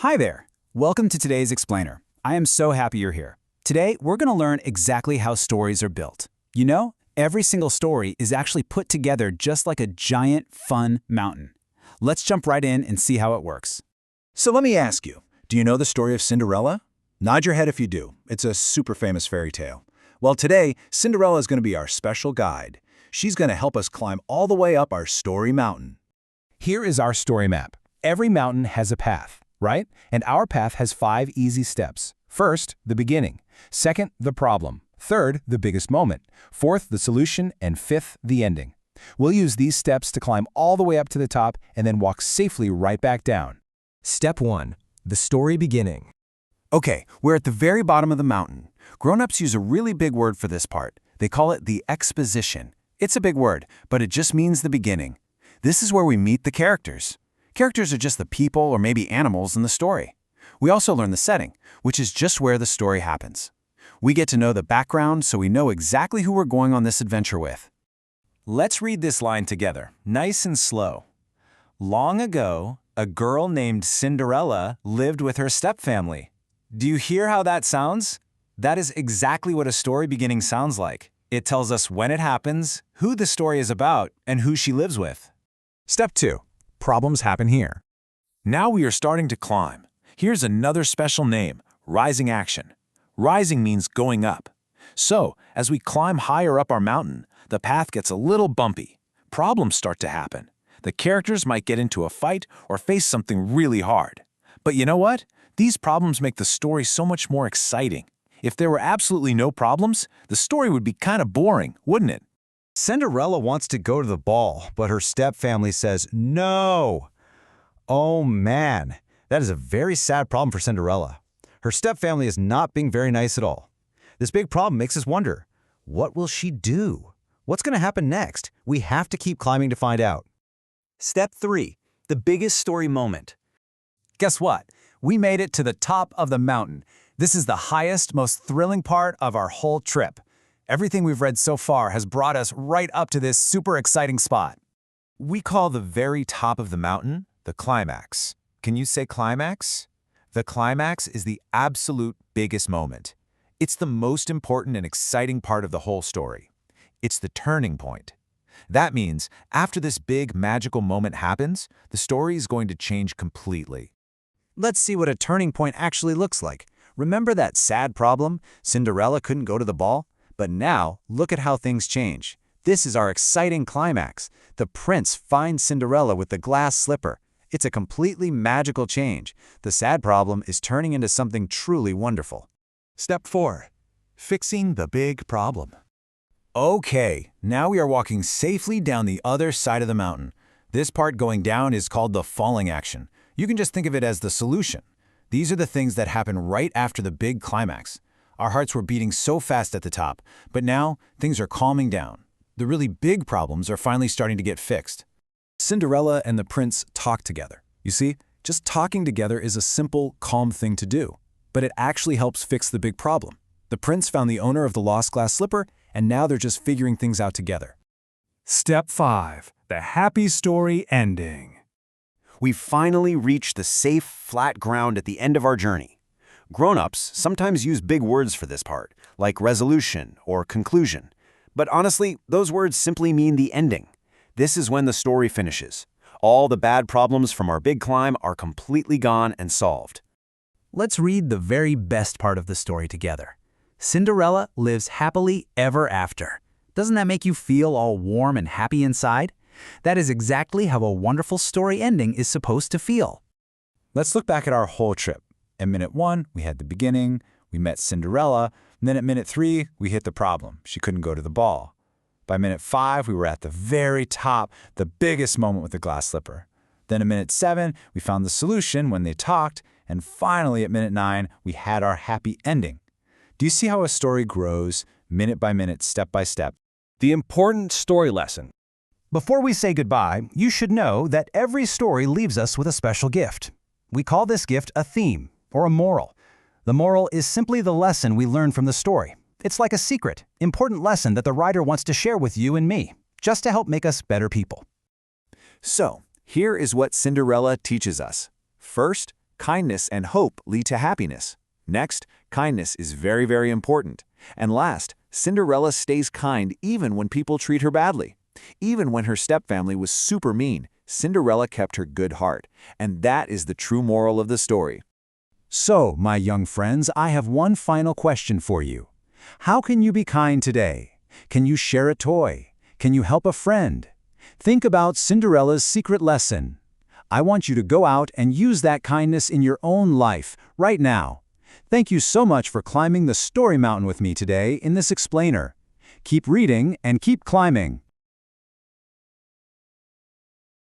Hi there! Welcome to today's Explainer. I am so happy you're here. Today, we're going to learn exactly how stories are built. You know, every single story is actually put together just like a giant, fun mountain. Let's jump right in and see how it works. So let me ask you, do you know the story of Cinderella? Nod your head if you do. It's a super famous fairy tale. Well, today, Cinderella is going to be our special guide. She's going to help us climb all the way up our story mountain. Here is our story map. Every mountain has a path, right? And our path has 5 easy steps. First, the beginning. Second, the problem. Third, the biggest moment. Fourth, the solution. And fifth, the ending. We'll use these steps to climb all the way up to the top and then walk safely right back down. Step 1. The story beginning. Okay, we're at the very bottom of the mountain. Grown-ups use a really big word for this part. They call it the exposition. It's a big word, but it just means the beginning. This is where we meet the characters. Characters are just the people or maybe animals in the story. We also learn the setting, which is just where the story happens. We get to know the background so we know exactly who we're going on this adventure with. Let's read this line together, nice and slow. Long ago, a girl named Cinderella lived with her stepfamily. Do you hear how that sounds? That is exactly what a story beginning sounds like. It tells us when it happens, who the story is about, and who she lives with. Step 2. Problems happen here. Now we are starting to climb. Here's another special name, rising action. Rising means going up. So, as we climb higher up our mountain, the path gets a little bumpy. Problems start to happen. The characters might get into a fight or face something really hard. But you know what? These problems make the story so much more exciting. If there were absolutely no problems, the story would be kind of boring, wouldn't it? Cinderella wants to go to the ball, but her stepfamily says no. Oh man, that is a very sad problem for Cinderella. Her stepfamily is not being very nice at all. This big problem makes us wonder, what will she do? What's going to happen next? We have to keep climbing to find out. Step 3. The biggest story moment. Guess what? We made it to the top of the mountain. This is the highest, most thrilling part of our whole trip. Everything we've read so far has brought us right up to this super exciting spot. We call the very top of the mountain the climax. Can you say climax? The climax is the absolute biggest moment. It's the most important and exciting part of the whole story. It's the turning point. That means after this big magical moment happens, the story is going to change completely. Let's see what a turning point actually looks like. Remember that sad problem? Cinderella couldn't go to the ball? But now, look at how things change. This is our exciting climax. The prince finds Cinderella with the glass slipper. It's a completely magical change. The sad problem is turning into something truly wonderful. Step 4. Fixing the big problem. Okay, now we are walking safely down the other side of the mountain. This part going down is called the falling action. You can just think of it as the solution. These are the things that happen right after the big climax. Our hearts were beating so fast at the top, but now things are calming down. The really big problems are finally starting to get fixed. Cinderella and the prince talk together. You see, just talking together is a simple, calm thing to do, but it actually helps fix the big problem. The prince found the owner of the lost glass slipper, and now they're just figuring things out together. Step 5. The happy story ending. We finally reached the safe, flat ground at the end of our journey. Grown-ups sometimes use big words for this part, like resolution or conclusion. But honestly, those words simply mean the ending. This is when the story finishes. All the bad problems from our big climb are completely gone and solved. Let's read the very best part of the story together. Cinderella lives happily ever after. Doesn't that make you feel all warm and happy inside? That is exactly how a wonderful story ending is supposed to feel. Let's look back at our whole trip. At minute 1, we had the beginning, we met Cinderella, and then at minute 3, we hit the problem. She couldn't go to the ball. By minute 5, we were at the very top, the biggest moment with the glass slipper. Then at minute 7, we found the solution when they talked, and finally at minute 9, we had our happy ending. Do you see how a story grows, minute by minute, step by step? The important story lesson. Before we say goodbye, you should know that every story leaves us with a special gift. We call this gift a theme, or a moral. The moral is simply the lesson we learn from the story. It's like a secret, important lesson that the writer wants to share with you and me, just to help make us better people. So, here is what Cinderella teaches us. First, Kindness and hope lead to happiness. Next, kindness is very, very important. And last, Cinderella stays kind even when people treat her badly. Even when her stepfamily was super mean, Cinderella kept her good heart. And that is the true moral of the story. So, my young friends, I have one final question for you. How can you be kind today? Can you share a toy? Can you help a friend? Think about Cinderella's secret lesson. I want you to go out and use that kindness in your own life, right now. Thank you so much for climbing the Story Mountain with me today in this explainer. Keep reading and keep climbing.